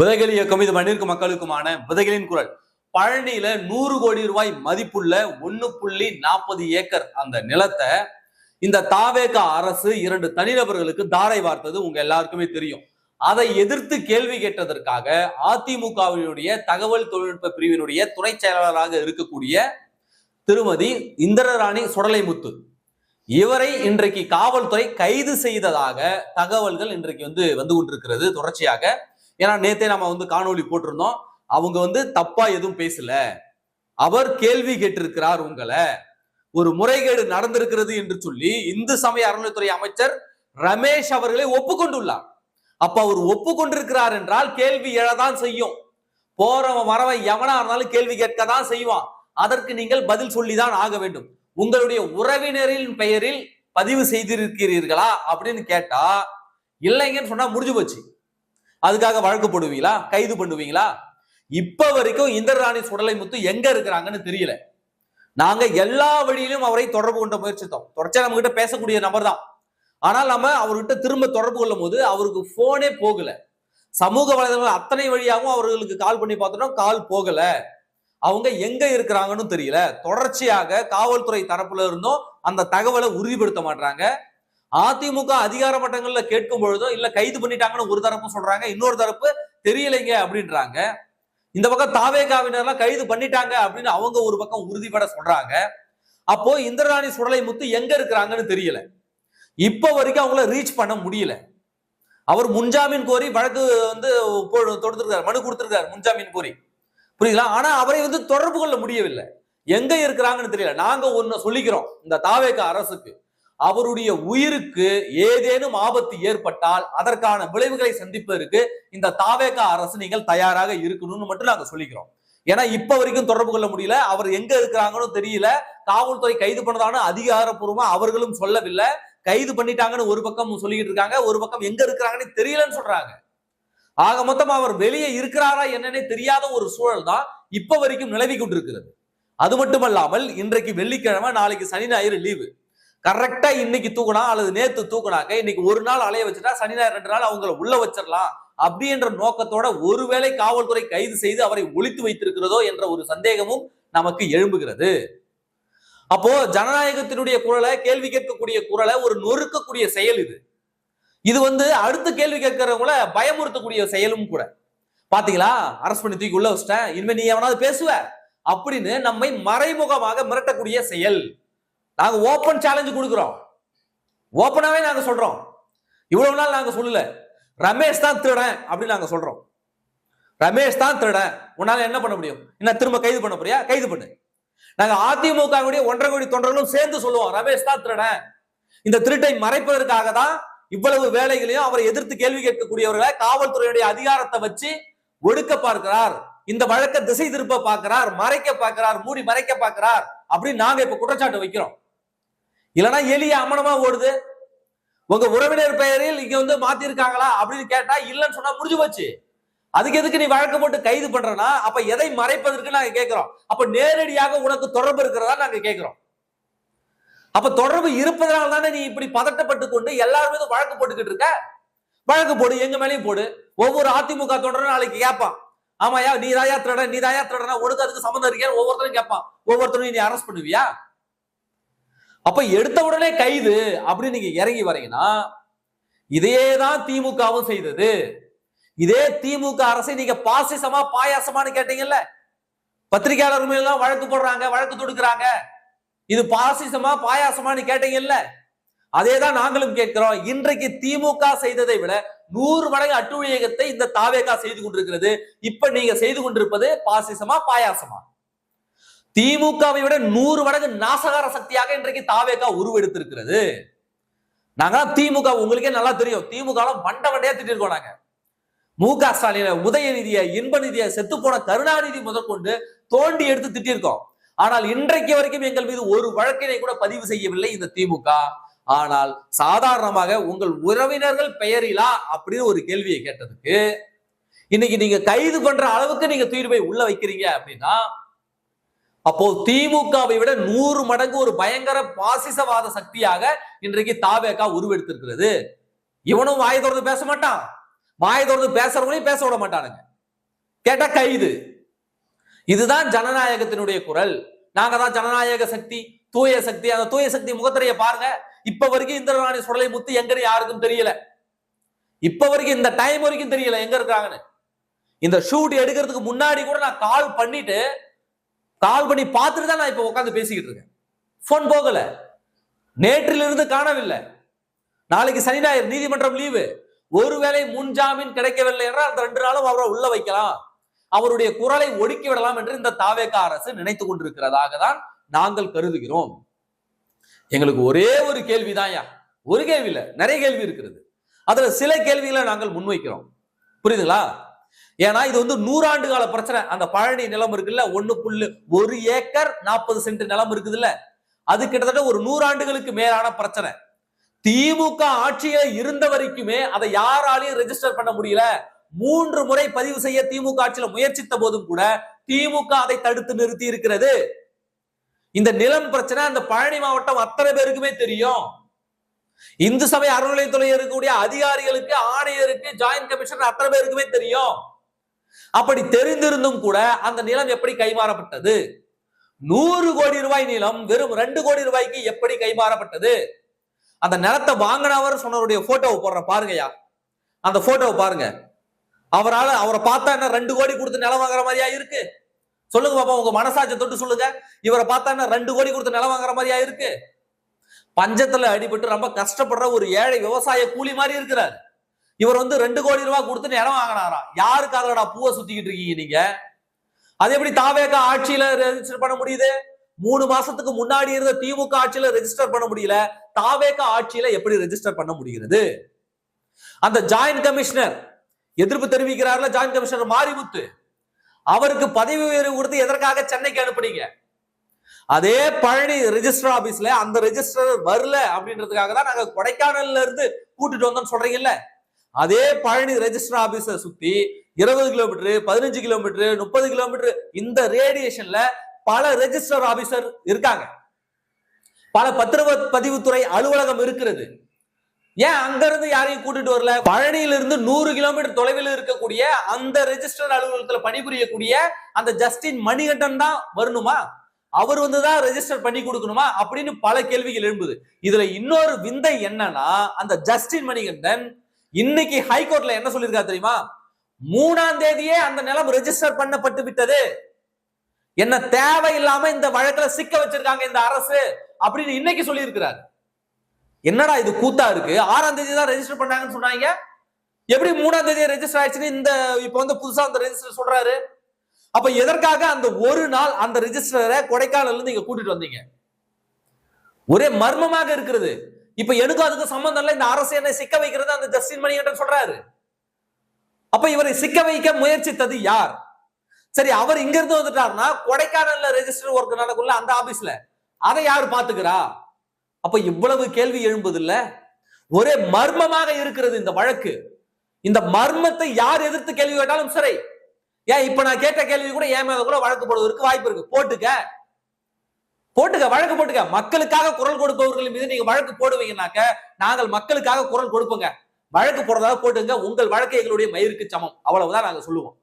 விதைகள் இயக்கம் இது மண்ணிற்கு மக்களுக்குமான விதைகளின் குரல். பழனியில 100 கோடி ரூபாய் மதிப்புள்ள 1.40 ஏக்கர் அந்த நிலத்தை இந்த தாவேக அரசு 2 தனிநபர்களுக்கு தாரை வார்த்தது உங்க எல்லாருக்குமே தெரியும். அதை எதிர்த்து கேள்வி கேட்டதற்காக அதிமுகவினுடைய தகவல் தொழில்நுட்ப பிரிவினுடைய துணை செயலாளராக இருக்கக்கூடிய திருமதி இந்திரராணி சுடலைமுத்து இவரை இன்றைக்கு காவல்துறை கைது செய்ததாக தகவல்கள் இன்றைக்கு வந்து கொண்டிருக்கிறது தொடர்ச்சியாக. ஏன்னா நேத்தே நம்ம காணொலி போட்டிருந்தோம். அவங்க தப்பா எதுவும் பேசல, அவர் கேள்வி கேட்டிருக்கிறார், உங்களை ஒரு முறைகேடு நடந்திருக்கிறது என்று சொல்லி இந்து சமய அறநிலைத்துறை அமைச்சர் ரமேஷ் அவர்களை ஒப்புக்கொண்டுள்ளார். அப்ப அவர் ஒப்புக்கொண்டிருக்கிறார் என்றால் கேள்வி எழதான் செய்யும். போறவன் வரவன் எவனா இருந்தாலும் கேள்வி கேட்கதான் செய்வான். அதற்கு நீங்கள் பதில் சொல்லிதான் ஆக வேண்டும். உங்களுடைய உறவினரின் பெயரில் பதிவு செய்திருக்கிறீர்களா அப்படின்னு கேட்டா இல்லைங்கன்னு சொன்னா முடிஞ்சு போச்சு. அதுக்காக வழக்கு போடுவீங்களா, கைது பண்ணுவீங்களா? இப்ப வரைக்கும் இந்திரராணி சுடலைமுத்து எங்க இருக்கிறாங்கன்னு தெரியல. நாங்க எல்லா வழியிலும் அவரை தொடர்பு கொண்ட முயற்சித்தோம். தொடர்ச்சியா நம்ம கிட்ட பேசக்கூடிய நபர் தான். ஆனால் நம்ம அவர்கிட்ட திரும்ப தொடர்பு கொள்ளும் போது அவருக்கு போனே போகல. சமூக வலைதளங்கள் அத்தனை வழியாகவும் அவர்களுக்கு கால் பண்ணி பார்த்தோம், கால் போகல. அவங்க எங்க இருக்கிறாங்கன்னு தெரியல. தொடர்ச்சியாக காவல்துறை தரப்புல இருந்தும் அந்த தகவலை உறுதிப்படுத்த மாட்டாங்க. அதிமுக அதிகார மட்டங்கள்ல கேட்கும் பொழுதும் இல்ல கைது பண்ணிட்டாங்கன்னு ஒரு தரப்பு சொல்றாங்க, இன்னொரு தரப்பு தெரியலைங்க அப்படின்றாங்க. இந்த பக்கம் தாவேகாவினர்லாம் கைது பண்ணிட்டாங்க அப்படின்னு அவங்க ஒரு பக்கம் உறுதிப்பட சொல்றாங்க. அப்போ இந்திரராணி சுடலைமுத்து எங்க இருக்கிறாங்கன்னு தெரியல. இப்ப வரைக்கும் அவங்கள ரீச் பண்ண முடியல. அவர் முன்ஜாமீன் கோரி வழக்கு தொடுத்திருக்காரு, மனு கொடுத்திருக்காரு முன்ஜாமீன் கோரி, புரியுங்களா? ஆனா அவரை தொடர்பு கொள்ள முடியவில்லை. எங்க இருக்கிறாங்கன்னு தெரியல. நாங்க ஒன்னு சொல்லிக்கிறோம் இந்த தாவேகா அரசுக்கு, அவருடைய உயிருக்கு ஏதேனும் ஆபத்து ஏற்பட்டால் அதற்கான விளைவுகளை சந்திப்பதற்கு இந்த தாவேகா அரசு நீங்கள் தயாராக இருக்கணும்னு மட்டும் நாங்க சொல்லிக்கிறோம். ஏன்னா இப்ப வரைக்கும் தொடர்பு கொள்ள முடியல, அவர் எங்க இருக்கிறாங்கன்னு தெரியல. காவல்துறை கைது பண்ணதான அதிகாரப்பூர்வமா அவர்களும் சொல்லவில்லை. கைது பண்ணிட்டாங்கன்னு ஒரு பக்கம் சொல்லிக்கிட்டு இருக்காங்க, ஒரு பக்கம் எங்க இருக்கிறாங்கன்னு தெரியலன்னு சொல்றாங்க. ஆக மொத்தம் அவர் வெளியே இருக்கிறாரா என்னன்னே தெரியாத ஒரு சூழல் தான் இப்ப வரைக்கும் நிலவி கொண்டிருக்கிறது. அது மட்டுமல்லாமல் இன்றைக்கு வெள்ளிக்கிழமை, நாளைக்கு சனி ஞாயிறு லீவு. கரெக்டா இன்னைக்கு தூக்குனா அல்லது நேத்து தூக்குனாக்க இன்னைக்கு ஒரு நாள் அலைய வச்சுட்டா சனி ஞாயிறு 2 நாள் அவங்களை உள்ள வச்சிடலாம் அப்படின்ற நோக்கத்தோட ஒருவேளை காவல்துறை கைது செய்து அவரை ஒளித்து வைத்திருக்கிறதோ என்ற ஒரு சந்தேகமும் நமக்கு எழும்புகிறது. அப்போ ஜனநாயகத்தினுடைய குரலை, கேள்வி கேட்கக்கூடிய குரலை ஒரு நொறுக்கக்கூடிய செயல் இது. இது அடுத்து கேள்வி கேட்கிறவங்கள பயமுறுத்தக்கூடிய செயலும் கூட. பாத்தீங்களா, அரசு பண்ணி தூக்கி உள்ள வச்சிட்டேன், இனிமே நீ எவனாவது பேசுவ அப்படின்னு நம்மை மறைமுகமாக மிரட்டக்கூடிய செயல். நாங்க ஓபன் சேலஞ்ச் கொடுக்கிறோம், ஓபனாவே நாங்க சொல்றோம். இவ்வளவு நாள் நாங்க சொல்லல ரமேஷ் தான் திருடன் அப்படின்னு நாங்க சொல்றோம். ரமேஷ் தான் திருடன், உன்னால என்ன பண்ண முடியும்? என்ன திரும்ப கைது பண்ண போறியா? கைது பண்ணு. நாங்க அதிமுக 1.5 கோடி தொண்டர்களும் சேர்ந்து சொல்லுவோம் ரமேஷ் தான் திருடன். இந்த திருட்டை மறைப்பதற்காக தான் இவ்வளவு வேலைகளையும் அவரை எதிர்த்து கேள்வி கேட்கக்கூடியவர்களை காவல்துறையுடைய அதிகாரத்தை வச்சு ஒடுக்க பார்க்கிறார், இந்த வழக்கை திசை திருப்ப பார்க்கிறார், மறைக்க பார்க்கிறார், மூடி மறைக்க பார்க்கிறார் அப்படின்னு நாங்க இப்ப குற்றச்சாட்டு வைக்கிறோம். இல்லைன்னா எளிய அம்மனமா ஓடுது. உங்க உறவினர் பெயரில் இங்க மாத்தி இருக்காங்களா அப்படின்னு கேட்டா இல்லன்னு சொன்னா முடிஞ்சு போச்சு. அதுக்கு எதுக்கு நீ வழக்கு போட்டு கைது பண்றனா? அப்ப எதை மறைப்பதற்கு நாங்க கேட்கிறோம். அப்ப நேரடியாக உனக்கு தொடர்பு இருக்கிறதா நாங்க கேட்கிறோம். அப்ப தொடர்பு இருப்பதனால தானே நீ இப்படி பதட்டப்பட்டு கொண்டு எல்லாரும் மீதும் வழக்கு போட்டுக்கிட்டு இருக்க. வழக்கு போடு, எங்க மேலேயும் போடு. ஒவ்வொரு அதிமுக தொடரும் நாளைக்கு கேட்பான், ஆமாயா நீ தாயா திருடன், நீ தாயா திருடனா, உனக்கு அதுக்கு சம்மந்தம் இருக்கேன் ஒவ்வொருத்தரும் கேட்பான். ஒவ்வொருத்தரும் நீ அரெஸ்ட் பண்ணுவியா? அப்ப எடுத்த உடனே கைது அப்படின்னு நீங்க இறங்கி வரீங்கன்னா இதேதான் திமுகவும் செய்தது. இதே திமுக அரசை நீங்க பாசிசமா பாயாசமானு கேட்டீங்கல்ல, பத்திரிகையாளர் மேலாம் வழக்கு போடுறாங்க, வழக்கு தொடுக்கிறாங்க. இது பாசிசமா பாயாசமானு கேட்டீங்கல்ல, அதேதான் நாங்களும் கேட்கிறோம். இன்றைக்கு திமுக செய்ததை விட 100 மடங்கு அட்டுழியத்தை இந்த தாவேகா செய்து கொண்டிருக்கிறது. இப்ப நீங்க செய்து கொண்டிருப்பது பாசிசமா பாயாசமா? திமுகவை விட 100 மடங்கு நாசகார சக்தியாக இன்றைக்கு தாவேகா உருவெடுத்திருக்கிறது. நாங்க திமுக உங்களுக்கே நல்லா தெரியும், திமுக மண்டவண்டையா திட்டிருக்கோம். நாங்க மு.க. ஸ்டாலின, உதயநிதியை, இன்ப நிதியை, செத்து போன கருணாநிதி முதற்கொண்டு தோண்டி எடுத்து திட்டிருக்கோம். ஆனால் இன்றைக்கு வரைக்கும் எங்கள் மீது ஒரு வழக்கினை கூட பதிவு செய்யவில்லை இந்த திமுக. ஆனால் சாதாரணமாக உங்கள் உறவினர்கள் பெயரிலா அப்படின்னு ஒரு கேள்வியை கேட்டதுக்கு இன்னைக்கு நீங்க கைது பண்ற அளவுக்கு நீங்க தீர்வை உள்ள வைக்கிறீங்க அப்படின்னா அப்போ திமுகவை விட 100 மடங்கு ஒரு பயங்கர பாசிசவாத சக்தியாக இன்றைக்கு தாவேகா உருவெடுத்திருக்கிறது. இவனும் வாய் திறந்து பேச மாட்டான், வாய் திறந்து பேசுறவங்களையும் பேச விட மாட்டானுங்க. கேட்டா கைது. இதுதான் ஜனநாயகத்தினுடைய குரல். நாங்க தான் ஜனநாயக சக்தி, தூய சக்தி. அந்த தூய சக்தி முகத்திரையை பாருங்க. இப்ப வரைக்கும் இந்திரராணி சுடலை முத்து எங்கன்னு யாருக்கும் தெரியல. இப்ப வரைக்கும் இந்த டைம் வரைக்கும் தெரியல எங்க இருக்காங்கன்னு. இந்த ஷூட் எடுக்கிறதுக்கு முன்னாடி கூட நான் கால் பண்ணி பார்த்துட்டு தான் நான் இப்ப உட்காந்து பேசிக்கிட்டு இருக்கேன். போன் போகல, நேற்றிலிருந்து காணவில்லை. நாளைக்கு சனி ஞாயிறு நீதிமன்றம் லீவு. ஒருவேளை முன்ஜாமீன் கிடைக்கவில்லை என்றால் அந்த 2 நாளும் அவரை உள்ள வைக்கலாம், அவருடைய குரலை ஒடுக்கி விடலாம் என்று இந்த தாவேகா அரசு நினைத்துக் கொண்டிருக்கிறதாக தான் நாங்கள் கருதுகிறோம். எங்களுக்கு ஒரே ஒரு கேள்விதான், ஒரு கேள்வி இல்ல, நிறைய கேள்வி இருக்கிறது. அதுல சில கேள்விகளை நாங்கள் முன்வைக்கிறோம். புரியுதுங்களா? ஏன்னா இது 100 ஆண்டு கால பிரச்சனை. அந்த பழனி நிலம் இருக்குல்ல, 1.1 ஏக்கர் 40 சென்ட் நிலம் இருக்குதுல்ல, அது கிட்டத்தட்ட ஒரு 100 ஆண்டுகளுக்கு மேலான பிரச்சனை. திமுக ஆட்சியில இருந்த வரைக்குமே அதை யாராலையும் ரெஜிஸ்டர் பண்ண முடியல. 3 முறை பதிவு செய்ய திமுக ஆட்சியில முயற்சித்த போதும் கூட திமுக அதை தடுத்து நிறுத்தி இருக்கிறது. இந்த நிலம் பிரச்சனை அந்த பழனி மாவட்டம் அத்தனை பேருக்குமே தெரியும். இந்து சபை அறநிலையத்துறை இருக்கக்கூடிய அதிகாரிகளுக்கு, ஆணையருக்கு, ஜாயிண்ட் கமிஷனர் அத்தனை பேருக்குமே தெரியும். அப்படி தெரிந்திருந்தும் கூட அந்த நிலம் எப்படி கைமாறப்பட்டது? 100 கோடி ரூபாய் நிலம் வெறும் 2 கோடி ரூபாய்க்கு எப்படி கைமாறப்பட்டது? அந்த நிலத்தை வாங்கினவர் சொன்னவருடைய போட்டோவை போடுற பாருங்கயா, அந்த போட்டோவை பாருங்க. அவரை பார்த்தா என்ன 2 கோடி கொடுத்து நிலம் வாங்குற மாதிரியா இருக்கு? சொல்லுங்க பாப்பா, உங்க மனசாட்சி தொட்டு சொல்லுங்க. இவரை பார்த்தா என்ன 2 கோடி கொடுத்து நிலம் வாங்குற மாதிரியா இருக்கு? பஞ்சத்துல அடிபட்டு ரொம்ப கஷ்டப்படுற ஒரு ஏழை விவசாய கூலி மாதிரி இருக்கிறார். இவர் 2 கோடி ரூபாய் கொடுத்து நிலம் வாங்கினாராம். யாருக்காகடா பூவை சுத்திக்கிட்டு இருக்கீங்க நீங்க? அது எப்படி தாவேகா ஆட்சியில ரெஜிஸ்டர் பண்ண முடியுது? 3 மாசத்துக்கு முன்னாடி இருந்த திமுக ஆட்சியில ரெஜிஸ்டர் பண்ண முடியல, தாவேகா ஆட்சியில எப்படி ரெஜிஸ்டர் பண்ண முடிகிறது? அந்த ஜாயிண்ட் கமிஷனர் எதிர்ப்பு தெரிவிக்கிறார்ல, ஜாயிண்ட் கமிஷனர் மாரிமுத்து, அவருக்கு பதவி உயர்வு கொடுத்து எதற்காக சென்னைக்கு அனுப்புனீங்க? அதே பழனி ரெஜிஸ்டர் ஆபீஸ்ல அந்த ரெஜிஸ்டர் வரல அப்படின்றதுக்காக தான் நாங்க கொடைக்கானல்ல இருந்து கூட்டிட்டு வந்தோம்னு சொல்றீங்கல்ல. அதே பழனி ரெஜிஸ்டர் ஆபீஸை சுத்தி 20 கிலோமீட்டர், 15 கிலோமீட்டர், 30 கிலோமீட்டர் இந்த ரேடியேஷன்ல பல ரெஜிஸ்டர் ஆபீசர் இருக்காங்க, பல பத்திரப்பதிவுத்துறை அலுவலகம் இருக்கிறது. ஏன் அங்க இருந்து யாரையும் கூட்டிட்டு வரல? பழனியில இருந்து 100 கிலோமீட்டர் தொலைவில் இருக்கக்கூடிய அந்த ரெஜிஸ்டர் அலுவலகத்துல பணிபுரியக்கூடிய அந்த ஜஸ்டின் மணிகண்டன் தான் வரணுமா? அவர் வந்துதான் ரெஜிஸ்டர் பண்ணி கொடுக்கணுமா அப்படின்னு பல கேள்விகள் எழும்புது. இதுல இன்னொரு விந்தை என்னன்னா, அந்த ஜஸ்டின் மணிகண்டன் இன்னைக்கு ஹைகோர்ட்ல என்ன சொல்லியிருக்காரு தெரியுமா? 3ஆம் தேதியே அந்த நிலம் ரெஜிஸ்டர் பண்ணப்பட்டு விட்டது, என்ன தேவையில்லாம இந்த வழக்குல சிக்க வச்சிருக்காங்க இந்த அரசு அப்படின்னு இன்னைக்கு சொல்லி இருக்கிறார். என்னடா இது கூத்தா இருக்கு? 6ஆம் தேதி தான் ரெஜிஸ்டர் பண்ணாங்கன்னு சொன்னாங்க, எப்படி 3ஆம் தேதி ரெஜிஸ்டர் ஆயிடுச்சுன்னு இந்த இப்ப புதுசா அந்த ரெஜிஸ்டர் சொல்றாரு? அப்ப எதற்காக அந்த ஒரு நாள் அந்த ரெஜிஸ்டரை கொடைக்கானல்ல இருந்து நீங்க கூட்டிட்டு வந்தீங்க? ஒரே மர்மமாக இருக்கிறது. இப்ப எனக்கும் அதுக்கு சம்பந்தம் இல்ல, இந்த அரசு என்ன சிக்க வைக்கிறது அந்த ஜஸ்டின் மணிகண்டன் சொல்றாரு. அப்ப இவரை சிக்க வைக்க முயற்சித்தது யார்? சரி, அவர் இங்க இருந்து வந்துட்டாருன்னா கொடைக்கானல்ல ரெஜிஸ்டர் ஒர்க் நடக்கும்ல அந்த ஆபீஸ்ல, அதை யாரு பாத்துக்கிறா? அப்ப இவ்வளவு கேள்வி எழும்புது இல்ல? ஒரே மர்மமாக இருக்கிறது இந்த வழக்கு. இந்த மர்மத்தை யார் எதிர்த்து கேள்வி கேட்டாலும் சரி, ஏன் இப்ப நான் கேட்ட கேள்வி கூட ஏன் மேல கூட வழக்கு போடுவதற்கு வாய்ப்பு இருக்கு. போட்டுக்க வழக்கு போட்டுக்க. மக்களுக்காக குரல் கொடுப்பவர்கள் மீது நீங்க வழக்கு போடுவீங்கன்னாக்க நாங்கள் மக்களுக்காக குரல் கொடுப்போங்க. வழக்கு போடுறதாக போட்டுங்க, உங்கள் வழக்கு எங்களுடைய மயிருக்கு சமம், அவ்வளவுதான் நாங்க சொல்லுவோம்.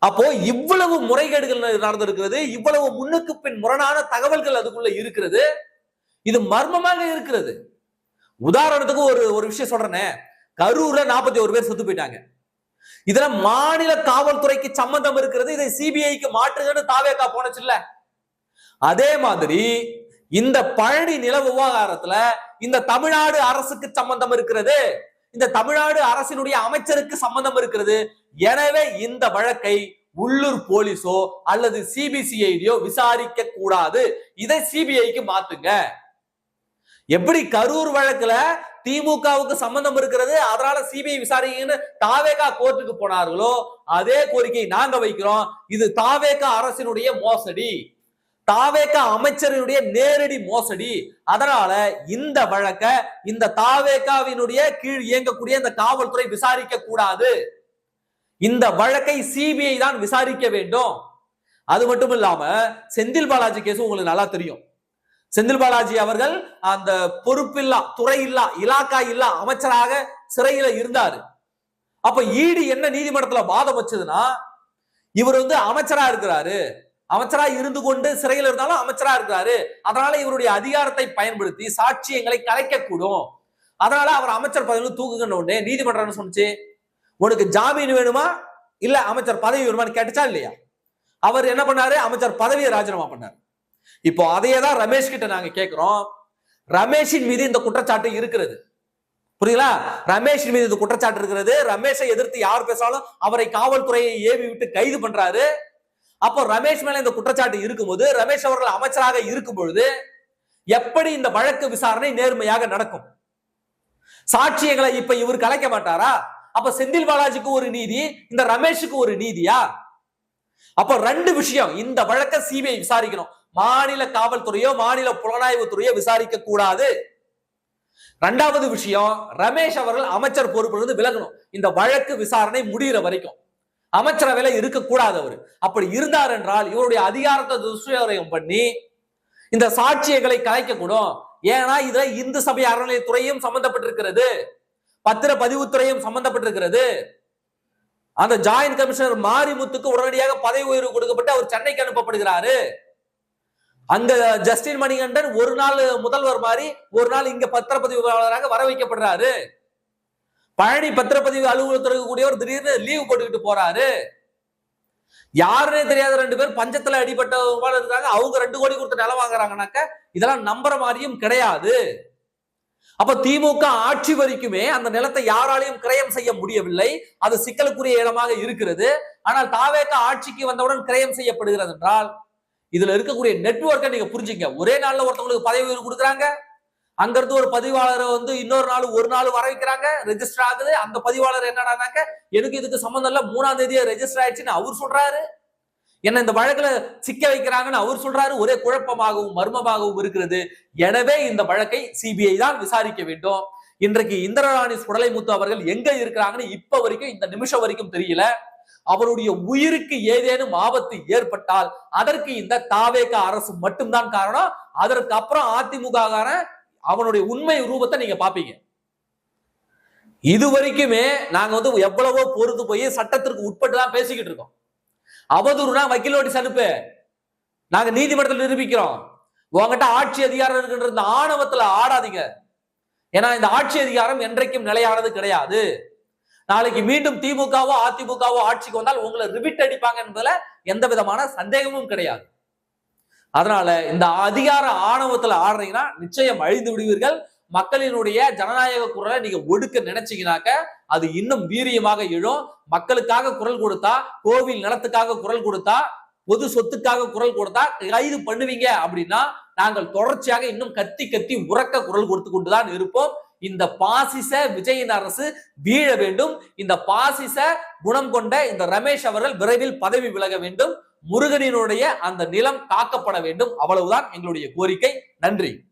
அப்போ இவ்வளவு முறைகேடுகள் நடந்திருக்கிறது, இவ்வளவு முன்னுக்கு பின் முரணான தகவல்கள் அதுக்குள்ள இருக்கிறது, இது மர்மமாக இருக்கிறது. உதாரணத்துக்கு ஒரு விஷயம் சொல்றேனே, கரூர்ல 41 பேர் செத்து போயிட்டாங்க. இதுல மாநில காவல்துறைக்கு சம்பந்தம் இருக்கிறது, இதை சிபிஐக்கு மாற்றுங்கன்னு தாவேகா போனச்சுல்ல. அதே மாதிரி இந்த பழனி நில விவகாரத்துல இந்த தமிழ்நாடு அரசுக்கு சம்பந்தம் இருக்கிறது, இந்த தமிழ்நாடு அரசினுடைய அமைச்சருக்கு சம்பந்தம் இருக்கிறது. எனவே இந்த வழக்கை உள்ளூர் போலீஸோ அல்லது சிபிசிஐடியோ விசாரிக்க கூடாது, இதை சிபிஐக்கு மாத்துங்க. எப்படி கரூர் வழக்குல திமுகவுக்கு சம்பந்தம் இருக்கிறது, அதனால சிபிஐ விசாரிக்கன்னு தாவேகா கோர்ட்டுக்கு போனார்களோ அதே கோரிக்கை நாங்க வைக்கிறோம். இது தாவேகா அரசினுடைய மோசடி, தாவேகா அமைச்சரினுடைய நேரடி மோசடி. அதனால இந்த வழக்க இந்த தாவேகாவினுடைய கீழ் இயங்கக்கூடிய இந்த காவல்துறை விசாரிக்க கூடாது, இந்த வழக்கை சிபிஐ தான் விசாரிக்க வேண்டும். அது மட்டும் இல்லாம செந்தில் பாலாஜி கேஸ் உங்களுக்கு நல்லா தெரியும். செந்தில் பாலாஜி அவர்கள் அந்த பொறுப்பில்லா, துறை இல்லா, இலாக்கா இல்லா அமைச்சராக சிறையில இருந்தாரு. அப்ப ஈடி என்ன நீதிமன்றத்துல வாதம் வச்சதுன்னா, இவர் அமைச்சரா இருக்கிறாரு, அமைச்சரா இருந்து கொண்டு சிறையில் இருந்தாலும் அமைச்சரா இருக்கிறாரு. அதனால இவருடைய அதிகாரத்தை பயன்படுத்தி சாட்சியங்களை கலைக்கக்கூடும். அதனால அவர் அமைச்சர் பதவியில் தூக்குகின்ற உடனே நீதிமன்றம் சொன்னிச்சு, உனக்கு ஜாமீன் வேணுமா இல்ல அமைச்சர் பதவி வேணுமான்னு கேட்டுச்சா இல்லையா? அவர் என்ன பண்ணாரு? அமைச்சர் பதவியை ராஜினாமா பண்ணார். இப்போ அதையே தான் ரமேஷ் கிட்ட நாங்க கேட்கிறோம். ரமேஷின் மீது இந்த குற்றச்சாட்டு இருக்கிறது, புரியுங்களா? ரமேஷின் மீது இந்த குற்றச்சாட்டு இருக்கிறது. ரமேஷை எதிர்த்து யார் பேசாலும் அவரை காவல்துறையை ஏவி விட்டு கைது பண்றாரு. அப்போ ரமேஷ் மேல இந்த குற்றச்சாட்டு இருக்கும்போது, ரமேஷ் அவர்கள் அமைச்சராக இருக்கும் பொழுது எப்படி இந்த வழக்கு விசாரணை நேர்மையாக நடக்கும்? சாட்சியங்களை இப்ப இவர் கலைக்க மாட்டாரா? அப்ப செந்தில் பாலாஜிக்கு ஒரு நீதி, இந்த ரமேஷுக்கு ஒரு நீதியா? அப்ப ரெண்டு விஷயம், இந்த வழக்க சிபிஐ விசாரிக்கணும், மாநில காவல்துறையோ மாநில புலனாய்வு துறையோ விசாரிக்க கூடாது. இரண்டாவது விஷயம், ரமேஷ் அவர்கள் அமைச்சர் பொறுப்பிலிருந்து விலகணும். இந்த வழக்கு விசாரணை முடிகிற வரைக்கும் அமைச்சரவையில இருக்கக்கூடாது. அவர் அப்படி இருந்தார் என்றால் இவருடைய அதிகாரத்தை துஷ்பிரயோகம் பண்ணி இந்த சாட்சியங்களை கலைக்க கூடும். ஏன்னா இதுல இந்து சபை அறநிலையத்துறையும் சம்பந்தப்பட்டிருக்கிறது, பத்திரப்பதிவுத்துறையும் சம்பந்தப்பட்டிருக்கிறது. அந்த ஜாயிண்ட் கமிஷனர் மாரிமுத்துக்கு உடனடியாக பதவி உயர்வு கொடுக்கப்பட்டு அவர் சென்னைக்கு அனுப்பப்படுகிறாரு. அங்க ஜஸ்டின் மணிகண்டன் ஒரு நாள் முதல்வர் மாதிரி ஒரு நாள் இங்க பத்திரப்பதிவாளராக வர வைக்கப்படுறாரு. பழனி பத்திரப்பதிவு அலுவலகத்துக்கு கூடியவர் திடீர்னு லீவ் போட்டுக்கிட்டு போறாரு. யாருன்னே தெரியாத ரெண்டு பேர் பஞ்சத்துல அடிபட்ட இருக்காங்க, அவங்க 2 கோடி கொடுத்து நிலம் வாங்குறாங்கனாக்க இதெல்லாம் நம்புற மாதிரியும் கிடையாது. அப்ப திமுக ஆட்சி வரைக்குமே அந்த நிலத்தை யாராலையும் கிரயம் செய்ய முடியவில்லை. அது சிக்கலுக்குரிய இடமாக இருக்கிறது. ஆனால் தாவேக ஆட்சிக்கு வந்தவுடன் கிரயம் செய்யப்படுகிறது என்றால் இதுல இருக்கக்கூடிய நெட்வொர்க்கை நீங்க புரிஞ்சுங்க. ஒரே நாள்ல ஒருத்தவங்களுக்கு பதவி உயர்வு கொடுக்குறாங்க, அங்க இருந்து ஒரு பதிவாளரை இன்னொரு நாள் ஒரு நாள் வர வைக்கிறாங்க, ரெஜிஸ்டர் ஆகுது. அந்த பதிவாளர் என்னடானாக்க எனக்கு இதுக்கு சம்பந்தம் இல்ல, 3ஆம் தேதியே ரெஜிஸ்டர் ஆயிடுச்சுன்னு அவர் சொல்றாரு. என்ன இந்த வழக்குல சிக்க வைக்கிறாங்கன்னு அவர் சொல்றாரு. ஒரே குழப்பமாகவும் மர்மமாகவும் இருக்கிறது. எனவே இந்த வழக்கை சிபிஐ தான் விசாரிக்க வேண்டும். இன்றைக்கு இந்திராணி சுடலைமுத்து அவர்கள் எங்க இருக்கிறாங்கன்னு இப்ப வரைக்கும் இந்த நிமிஷம் வரைக்கும் தெரியல. அவருடைய உயிருக்கு ஏதேனும் ஆபத்து ஏற்பட்டால் அதற்கு இந்த தாவேக அரசு மட்டும்தான் காரணம். அதற்கு அப்புறம் அதிமுக அவனுடைய உண்மை ரூபத்தை நீங்க பாப்பீங்க. இது வரைக்குமே நாங்க எவ்வளவோ பொறுத்து போய் சட்டத்திற்கு உட்பட்டு தான் பேசிக்கிட்டு இருக்கோம். அவதூறுனா வக்கீல் நோட்டீஸ் அனுப்பு, நாங்க நீதிமன்றத்தில் நிரூபிக்கிறோம். உங்ககிட்ட ஆட்சி அதிகாரம் இருக்கின்ற இந்த ஆணவத்துல ஆடாதீங்க. ஏன்னா இந்த ஆட்சி அதிகாரம் என்றைக்கும் நிலையானது கிடையாது. நாளைக்கு மீண்டும் திமுகவோ அதிமுகவோ ஆட்சிக்கு வந்தால் உங்களை ரிபிட் அடிப்பாங்க என்பதுல எந்த விதமான சந்தேகமும் கிடையாது. அதனால இந்த அதிகார ஆணவத்துல ஆடுறீங்கன்னா நிச்சயம் அழிந்து விடுவீர்கள். மக்களினுடைய ஜனநாயக குரலை நீங்க ஒடுக்க நினைச்சீங்கன்னாக்க அது இன்னும் வீரியமாக எழும். மக்களுக்காக குரல் கொடுத்தா, கோவில் நிலத்துக்காக குரல் கொடுத்தா, பொது சொத்துக்காக குரல் கொடுத்தா கைது பண்ணுவீங்க அப்படின்னா நாங்கள் தொடர்ச்சியாக இன்னும் கத்தி கத்தி உறக்க குரல் கொடுத்து கொண்டுதான் இருப்போம். இந்த பாசிச விஜயின் அரசு வீழ வேண்டும். இந்த பாசிச குணம் கொண்ட இந்த ரமேஷ் அவர்கள் விரைவில் பதவி விலக வேண்டும். முருகனினுடைய அந்த நிலம் காக்கப்பட வேண்டும். அவ்வளவுதான் எங்களுடைய கோரிக்கை. நன்றி.